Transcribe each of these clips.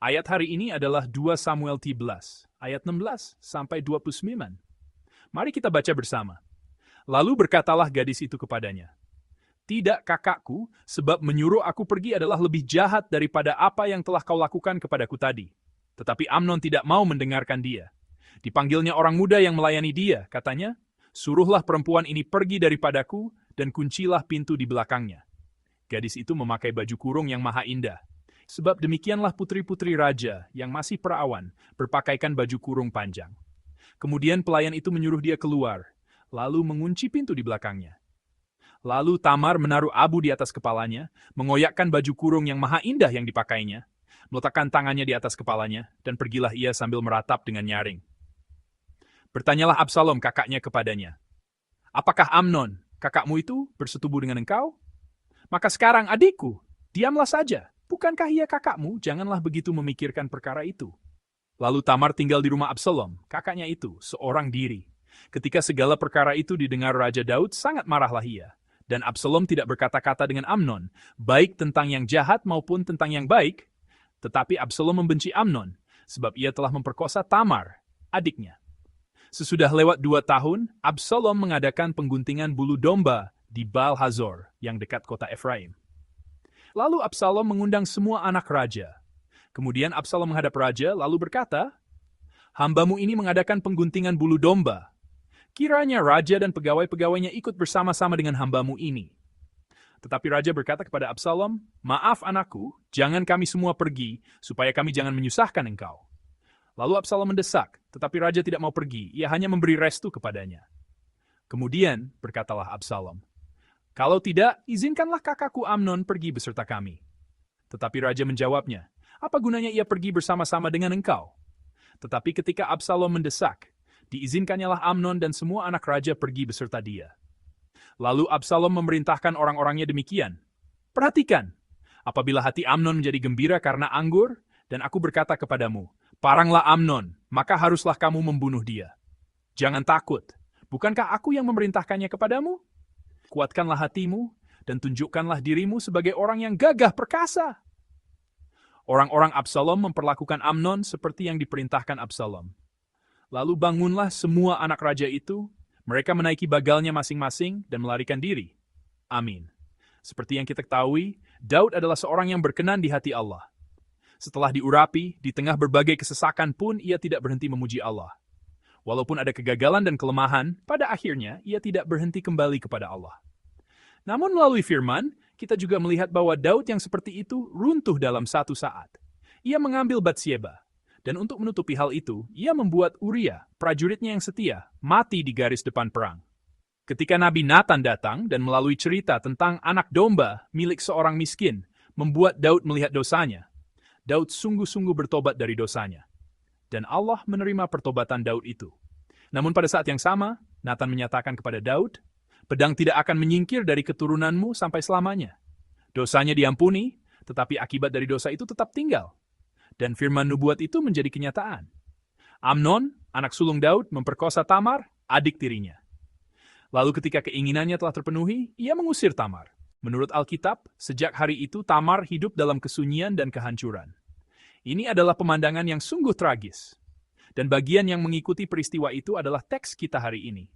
Ayat hari ini adalah 2 Samuel 13, ayat 16 sampai 29. Mari kita baca bersama. Lalu berkatalah gadis itu kepadanya, "Tidak, kakakku, sebab menyuruh aku pergi adalah lebih jahat daripada apa yang telah kau lakukan kepadaku tadi." Tetapi Amnon tidak mau mendengarkan dia. Dipanggilnya orang muda yang melayani dia, katanya, "Suruhlah perempuan ini pergi daripadaku dan kuncilah pintu di belakangnya." Gadis itu memakai baju kurung yang maha indah. Sebab demikianlah putri-putri raja yang masih perawan berpakaikan baju kurung panjang. Kemudian pelayan itu menyuruh dia keluar, lalu mengunci pintu di belakangnya. Lalu Tamar menaruh abu di atas kepalanya, mengoyakkan baju kurung yang maha indah yang dipakainya, meletakkan tangannya di atas kepalanya, dan pergilah ia sambil meratap dengan nyaring. Bertanyalah Absalom kakaknya kepadanya, "Apakah Amnon, kakakmu itu, bersetubuh dengan engkau? Maka sekarang adikku, diamlah saja. Bukankah ia kakakmu? Janganlah begitu memikirkan perkara itu." Lalu Tamar tinggal di rumah Absalom, kakaknya itu, seorang diri. Ketika segala perkara itu didengar Raja Daud, sangat marahlah ia. Dan Absalom tidak berkata-kata dengan Amnon, baik tentang yang jahat maupun tentang yang baik. Tetapi Absalom membenci Amnon, sebab ia telah memperkosa Tamar, adiknya. Sesudah lewat 2 tahun, Absalom mengadakan pengguntingan bulu domba di Baal Hazor, yang dekat kota Efraim. Lalu Absalom mengundang semua anak raja. Kemudian Absalom menghadap raja, lalu berkata, "Hambamu ini mengadakan pengguntingan bulu domba. Kiranya raja dan pegawai-pegawainya ikut bersama-sama dengan hambamu ini." Tetapi raja berkata kepada Absalom, "Maaf anakku, jangan kami semua pergi, supaya kami jangan menyusahkan engkau." Lalu Absalom mendesak, tetapi raja tidak mau pergi, ia hanya memberi restu kepadanya. Kemudian berkatalah Absalom, "Kalau tidak, izinkanlah kakakku Amnon pergi beserta kami." Tetapi raja menjawabnya, "Apa gunanya ia pergi bersama-sama dengan engkau?" Tetapi ketika Absalom mendesak, diizinkannyalah Amnon dan semua anak raja pergi beserta dia. Lalu Absalom memerintahkan orang-orangnya demikian, "Perhatikan, apabila hati Amnon menjadi gembira karena anggur, dan aku berkata kepadamu, paranglah Amnon, maka haruslah kamu membunuh dia. Jangan takut, bukankah aku yang memerintahkannya kepadamu? Kuatkanlah hatimu, dan tunjukkanlah dirimu sebagai orang yang gagah perkasa." Orang-orang Absalom memperlakukan Amnon seperti yang diperintahkan Absalom. Lalu bangunlah semua anak raja itu, mereka menaiki bagalnya masing-masing dan melarikan diri. Amin. Seperti yang kita ketahui, Daud adalah seorang yang berkenan di hati Allah. Setelah diurapi, di tengah berbagai kesesakan pun ia tidak berhenti memuji Allah. Walaupun ada kegagalan dan kelemahan, pada akhirnya ia tidak berhenti kembali kepada Allah. Namun melalui firman, kita juga melihat bahwa Daud yang seperti itu runtuh dalam satu saat. Ia mengambil Batsyeba, dan untuk menutupi hal itu, ia membuat Uria, prajuritnya yang setia, mati di garis depan perang. Ketika Nabi Nathan datang dan melalui cerita tentang anak domba milik seorang miskin, membuat Daud melihat dosanya, Daud sungguh-sungguh bertobat dari dosanya. Dan Allah menerima pertobatan Daud itu. Namun pada saat yang sama, Nathan menyatakan kepada Daud, "Pedang tidak akan menyingkir dari keturunanmu sampai selamanya." Dosanya diampuni, tetapi akibat dari dosa itu tetap tinggal. Dan firman nubuat itu menjadi kenyataan. Amnon, anak sulung Daud, memperkosa Tamar, adik tirinya. Lalu ketika keinginannya telah terpenuhi, ia mengusir Tamar. Menurut Alkitab, sejak hari itu Tamar hidup dalam kesunyian dan kehancuran. Ini adalah pemandangan yang sungguh tragis. Dan bagian yang mengikuti peristiwa itu adalah teks kita hari ini.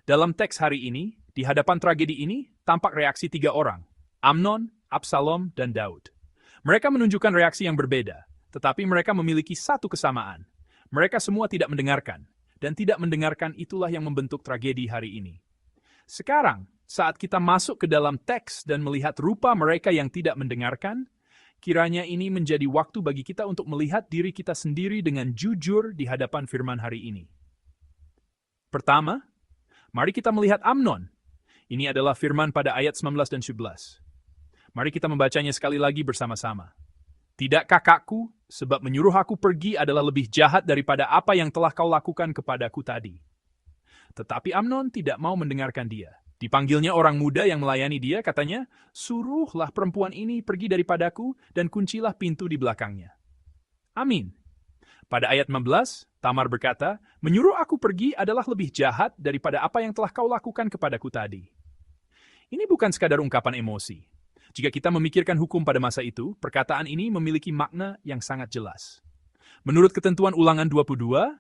Dalam teks hari ini, di hadapan tragedi ini, tampak reaksi 3 orang, Amnon, Absalom, dan Daud. Mereka menunjukkan reaksi yang berbeda, tetapi mereka memiliki satu kesamaan. Mereka semua tidak mendengarkan, dan tidak mendengarkan itulah yang membentuk tragedi hari ini. Sekarang, saat kita masuk ke dalam teks dan melihat rupa mereka yang tidak mendengarkan, kiranya ini menjadi waktu bagi kita untuk melihat diri kita sendiri dengan jujur di hadapan firman hari ini. Pertama, mari kita melihat Amnon. Ini adalah firman pada ayat 19 dan 17. Mari kita membacanya sekali lagi bersama-sama. "Tidak kakakku, sebab menyuruh aku pergi adalah lebih jahat daripada apa yang telah kau lakukan kepadaku tadi." Tetapi Amnon tidak mau mendengarkan dia. Dipanggilnya orang muda yang melayani dia, katanya, "Suruhlah perempuan ini pergi daripadaku dan kuncilah pintu di belakangnya." Amin. Pada ayat 15, Tamar berkata, "Menyuruh aku pergi adalah lebih jahat daripada apa yang telah kau lakukan kepadaku tadi." Ini bukan sekadar ungkapan emosi, Jika kita memikirkan hukum pada masa itu, perkataan ini memiliki makna yang sangat jelas. Menurut ketentuan Ulangan 22,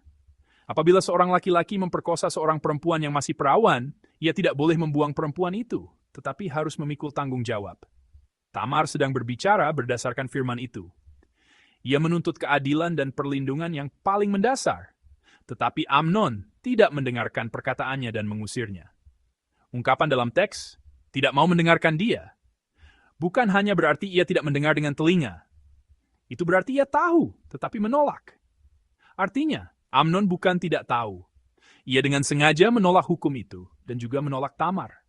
apabila seorang laki-laki memperkosa seorang perempuan yang masih perawan, ia tidak boleh membuang perempuan itu, tetapi harus memikul tanggung jawab. Tamar sedang berbicara berdasarkan firman itu. Ia menuntut keadilan dan perlindungan yang paling mendasar, tetapi Amnon tidak mendengarkan perkataannya dan mengusirnya. Ungkapan dalam teks, tidak mau mendengarkan dia, bukan hanya berarti ia tidak mendengar dengan telinga. Itu berarti ia tahu, tetapi menolak. Artinya, Amnon bukan tidak tahu. Ia dengan sengaja menolak hukum itu dan juga menolak Tamar.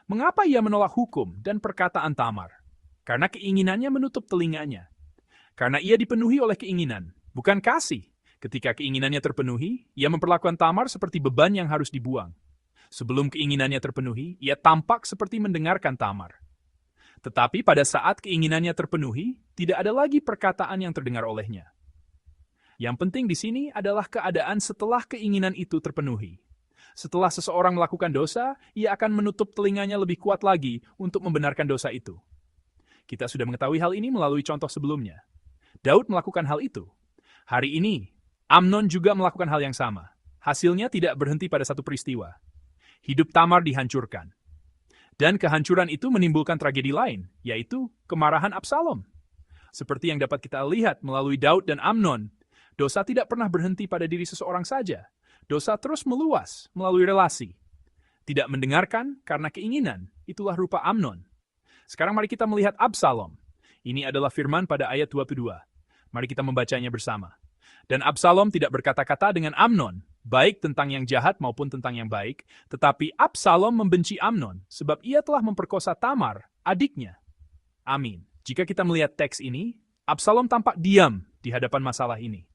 Mengapa ia menolak hukum dan perkataan Tamar? Karena keinginannya menutup telinganya. Karena ia dipenuhi oleh keinginan, bukan kasih. Ketika keinginannya terpenuhi, ia memperlakukan Tamar seperti beban yang harus dibuang. Sebelum keinginannya terpenuhi, ia tampak seperti mendengarkan Tamar. Tetapi pada saat keinginannya terpenuhi, tidak ada lagi perkataan yang terdengar olehnya. Yang penting di sini adalah keadaan setelah keinginan itu terpenuhi. Setelah seseorang melakukan dosa, ia akan menutup telinganya lebih kuat lagi untuk membenarkan dosa itu. Kita sudah mengetahui hal ini melalui contoh sebelumnya. Daud melakukan hal itu. Hari ini, Amnon juga melakukan hal yang sama. Hasilnya tidak berhenti pada satu peristiwa. Hidup Tamar dihancurkan. Dan kehancuran itu menimbulkan tragedi lain, yaitu kemarahan Absalom. Seperti yang dapat kita lihat melalui Daud dan Amnon, dosa tidak pernah berhenti pada diri seseorang saja. Dosa terus meluas melalui relasi. Tidak mendengarkan karena keinginan, itulah rupa Amnon. Sekarang mari kita melihat Absalom. Ini adalah firman pada ayat 22. Mari kita membacanya bersama. Dan Absalom tidak berkata-kata dengan Amnon, baik tentang yang jahat maupun tentang yang baik, tetapi Absalom membenci Amnon, sebab ia telah memperkosa Tamar, adiknya. Amin. Jika kita melihat teks ini, Absalom tampak diam di hadapan masalah ini.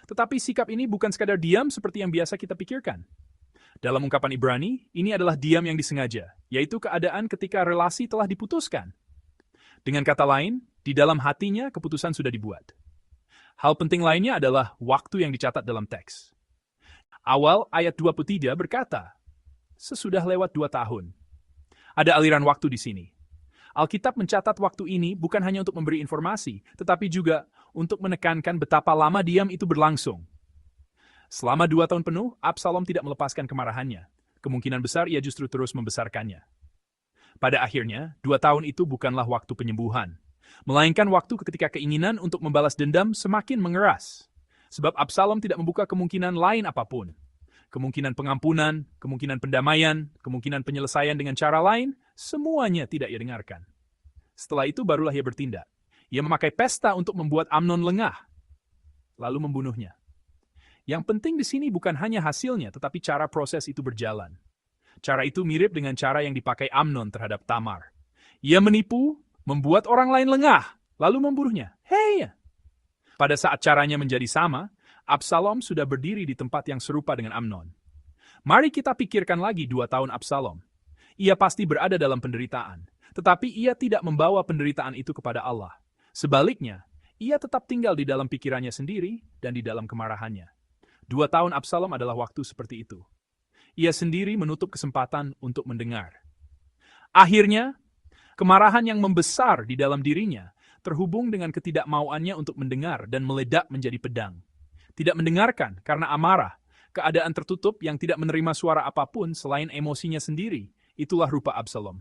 Tetapi sikap ini bukan sekadar diam seperti yang biasa kita pikirkan. Dalam ungkapan Ibrani, ini adalah diam yang disengaja, yaitu keadaan ketika relasi telah diputuskan. Dengan kata lain, di dalam hatinya keputusan sudah dibuat. Hal penting lainnya adalah waktu yang dicatat dalam teks. Awal ayat 23 berkata, sesudah lewat 2 tahun. Ada aliran waktu di sini. Alkitab mencatat waktu ini bukan hanya untuk memberi informasi, tetapi juga untuk menekankan betapa lama diam itu berlangsung. Selama 2 tahun penuh, Absalom tidak melepaskan kemarahannya. Kemungkinan besar ia justru terus membesarkannya. Pada akhirnya, 2 tahun itu bukanlah waktu penyembuhan, melainkan waktu ketika keinginan untuk membalas dendam semakin mengeras. Sebab Absalom tidak membuka kemungkinan lain apapun. Kemungkinan pengampunan, kemungkinan pendamaian, kemungkinan penyelesaian dengan cara lain, semuanya tidak ia dengarkan. Setelah itu barulah ia bertindak. Ia memakai pesta untuk membuat Amnon lengah, lalu membunuhnya. Yang penting di sini bukan hanya hasilnya, tetapi cara proses itu berjalan. Cara itu mirip dengan cara yang dipakai Amnon terhadap Tamar. Ia menipu, membuat orang lain lengah, lalu membunuhnya. Hei! Pada saat caranya menjadi sama, Absalom sudah berdiri di tempat yang serupa dengan Amnon. Mari kita pikirkan lagi 2 tahun Absalom. Ia pasti berada dalam penderitaan, tetapi ia tidak membawa penderitaan itu kepada Allah. Sebaliknya, ia tetap tinggal di dalam pikirannya sendiri dan di dalam kemarahannya. 2 tahun Absalom adalah waktu seperti itu. Ia sendiri menutup kesempatan untuk mendengar. Akhirnya, kemarahan yang membesar di dalam dirinya terhubung dengan ketidakmauannya untuk mendengar dan meledak menjadi pedang. Tidak mendengarkan karena amarah, keadaan tertutup yang tidak menerima suara apapun selain emosinya sendiri, itulah rupa Absalom.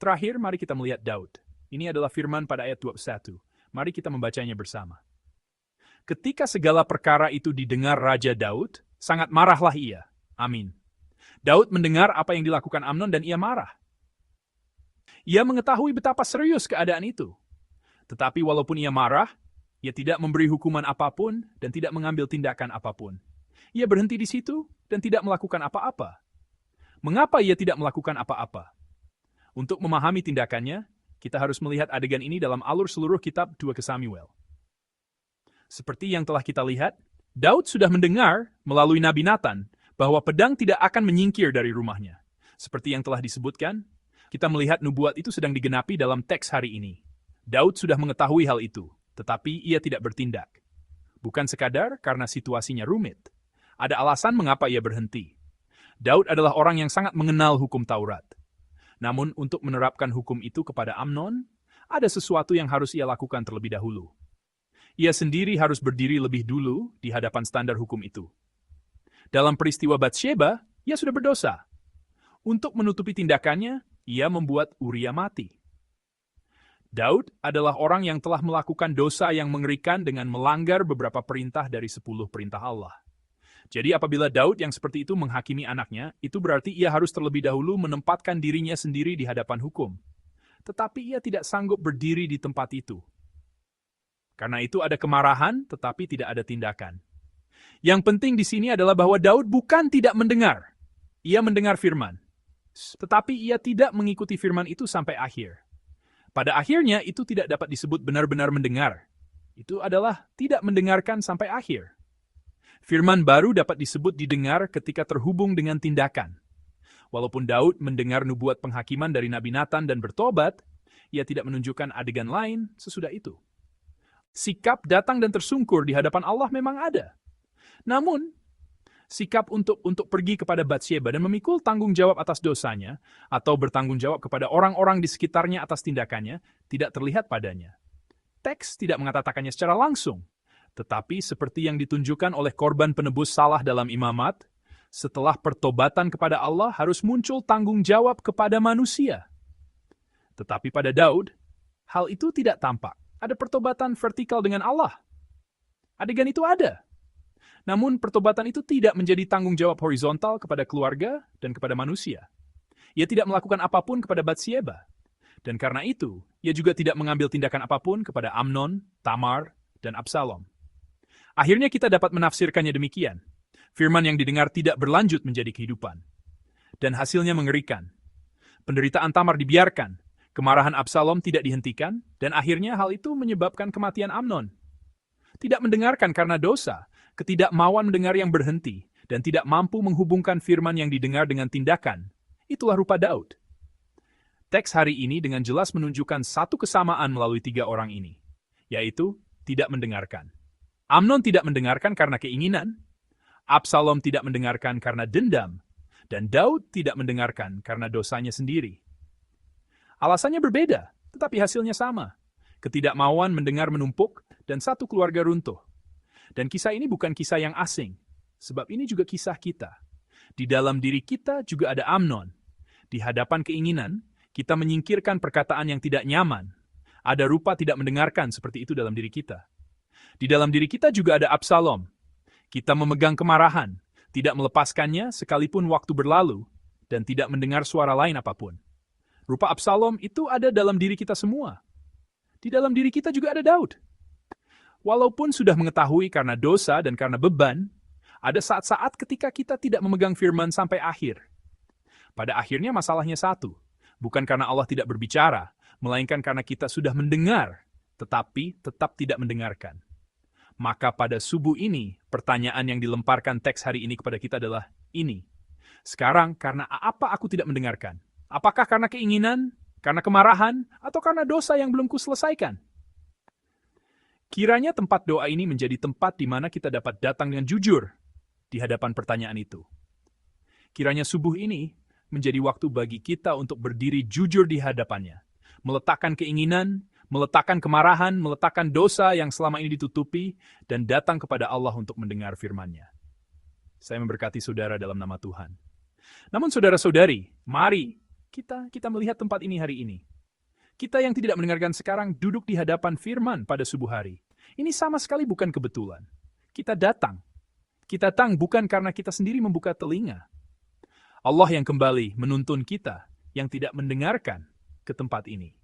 Terakhir, mari kita melihat Daud. Ini adalah firman pada ayat 21. Mari kita membacanya bersama. Ketika segala perkara itu didengar Raja Daud, sangat marahlah ia. Amin. Daud mendengar apa yang dilakukan Amnon dan ia marah. Ia mengetahui betapa serius keadaan itu. Tetapi walaupun ia marah, ia tidak memberi hukuman apapun dan tidak mengambil tindakan apapun. Ia berhenti di situ dan tidak melakukan apa-apa. Mengapa ia tidak melakukan apa-apa? Untuk memahami tindakannya, kita harus melihat adegan ini dalam alur seluruh kitab 2 Samuel. Seperti yang telah kita lihat, Daud sudah mendengar melalui Nabi Nathan bahwa pedang tidak akan menyingkir dari rumahnya. Seperti yang telah disebutkan, kita melihat nubuat itu sedang digenapi dalam teks hari ini. Daud sudah mengetahui hal itu, tetapi ia tidak bertindak. Bukan sekadar karena situasinya rumit. Ada alasan mengapa ia berhenti. Daud adalah orang yang sangat mengenal hukum Taurat. Namun untuk menerapkan hukum itu kepada Amnon, ada sesuatu yang harus ia lakukan terlebih dahulu. Ia sendiri harus berdiri lebih dulu di hadapan standar hukum itu. Dalam peristiwa Batsheba, ia sudah berdosa. Untuk menutupi tindakannya, ia membuat Uria mati. Daud adalah orang yang telah melakukan dosa yang mengerikan dengan melanggar beberapa perintah dari 10 perintah Allah. Jadi apabila Daud yang seperti itu menghakimi anaknya, itu berarti ia harus terlebih dahulu menempatkan dirinya sendiri di hadapan hukum. Tetapi ia tidak sanggup berdiri di tempat itu. Karena itu ada kemarahan, tetapi tidak ada tindakan. Yang penting di sini adalah bahwa Daud bukan tidak mendengar. Ia mendengar firman. Tetapi ia tidak mengikuti firman itu sampai akhir. Pada akhirnya itu tidak dapat disebut benar-benar mendengar. Itu adalah tidak mendengarkan sampai akhir. Firman baru dapat disebut didengar ketika terhubung dengan tindakan. Walaupun Daud mendengar nubuat penghakiman dari Nabi Nathan dan bertobat, ia tidak menunjukkan adegan lain sesudah itu. Sikap datang dan tersungkur di hadapan Allah memang ada. Namun, sikap untuk pergi kepada Batsheba dan memikul tanggung jawab atas dosanya, atau bertanggung jawab kepada orang-orang di sekitarnya atas tindakannya, tidak terlihat padanya. Teks tidak mengatakannya secara langsung, tetapi seperti yang ditunjukkan oleh korban penebus salah dalam imamat, setelah pertobatan kepada Allah harus muncul tanggung jawab kepada manusia. Tetapi pada Daud, hal itu tidak tampak. Ada pertobatan vertikal dengan Allah. Adegan itu ada. Namun pertobatan itu tidak menjadi tanggung jawab horizontal kepada keluarga dan kepada manusia. Ia tidak melakukan apapun kepada Batsheba. Dan karena itu, ia juga tidak mengambil tindakan apapun kepada Amnon, Tamar, dan Absalom. Akhirnya kita dapat menafsirkannya demikian. Firman yang didengar tidak berlanjut menjadi kehidupan. Dan hasilnya mengerikan. Penderitaan Tamar dibiarkan, kemarahan Absalom tidak dihentikan, dan akhirnya hal itu menyebabkan kematian Amnon. Tidak mendengarkan karena dosa, ketidakmauan mendengar yang berhenti, dan tidak mampu menghubungkan firman yang didengar dengan tindakan. Itulah rupa Daud. Teks hari ini dengan jelas menunjukkan satu kesamaan melalui 3 orang ini, yaitu tidak mendengarkan. Amnon tidak mendengarkan karena keinginan, Absalom tidak mendengarkan karena dendam, dan Daud tidak mendengarkan karena dosanya sendiri. Alasannya berbeda, tetapi hasilnya sama. Ketidakmauan mendengar menumpuk, dan satu keluarga runtuh. Dan kisah ini bukan kisah yang asing, sebab ini juga kisah kita. Di dalam diri kita juga ada Amnon. Di hadapan keinginan, kita menyingkirkan perkataan yang tidak nyaman. Ada rupa tidak mendengarkan seperti itu dalam diri kita. Di dalam diri kita juga ada Absalom. Kita memegang kemarahan, tidak melepaskannya sekalipun waktu berlalu, dan tidak mendengar suara lain apapun. Rupa Absalom itu ada dalam diri kita semua. Di dalam diri kita juga ada Daud. Walaupun sudah mengetahui karena dosa dan karena beban, ada saat-saat ketika kita tidak memegang firman sampai akhir. Pada akhirnya masalahnya satu, bukan karena Allah tidak berbicara, melainkan karena kita sudah mendengar, tetapi tetap tidak mendengarkan. Maka pada subuh ini, pertanyaan yang dilemparkan teks hari ini kepada kita adalah ini. Sekarang, karena apa aku tidak mendengarkan? Apakah karena keinginan, karena kemarahan, atau karena dosa yang belum kuselesaikan? Kiranya tempat doa ini menjadi tempat di mana kita dapat datang dengan jujur di hadapan pertanyaan itu. Kiranya subuh ini menjadi waktu bagi kita untuk berdiri jujur di hadapannya, meletakkan keinginan, meletakkan kemarahan, meletakkan dosa yang selama ini ditutupi, dan datang kepada Allah untuk mendengar firman-Nya. Saya memberkati saudara dalam nama Tuhan. Namun saudara-saudari, mari kita melihat tempat ini hari ini. Kita yang tidak mendengarkan sekarang duduk di hadapan firman pada subuh hari. Ini sama sekali bukan kebetulan. Kita datang. Kita datang bukan karena kita sendiri membuka telinga. Allah yang kembali menuntun kita yang tidak mendengarkan ke tempat ini.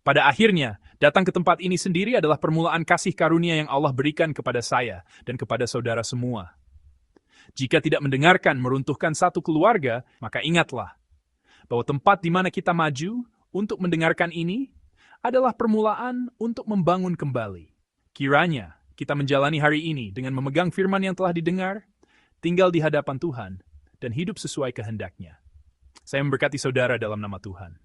Pada akhirnya, datang ke tempat ini sendiri adalah permulaan kasih karunia yang Allah berikan kepada saya dan kepada saudara semua. Jika tidak mendengarkan meruntuhkan satu keluarga, maka ingatlah bahwa tempat di mana kita maju untuk mendengarkan ini adalah permulaan untuk membangun kembali. Kiranya kita menjalani hari ini dengan memegang firman yang telah didengar, tinggal di hadapan Tuhan, dan hidup sesuai kehendak-Nya. Saya memberkati saudara dalam nama Tuhan.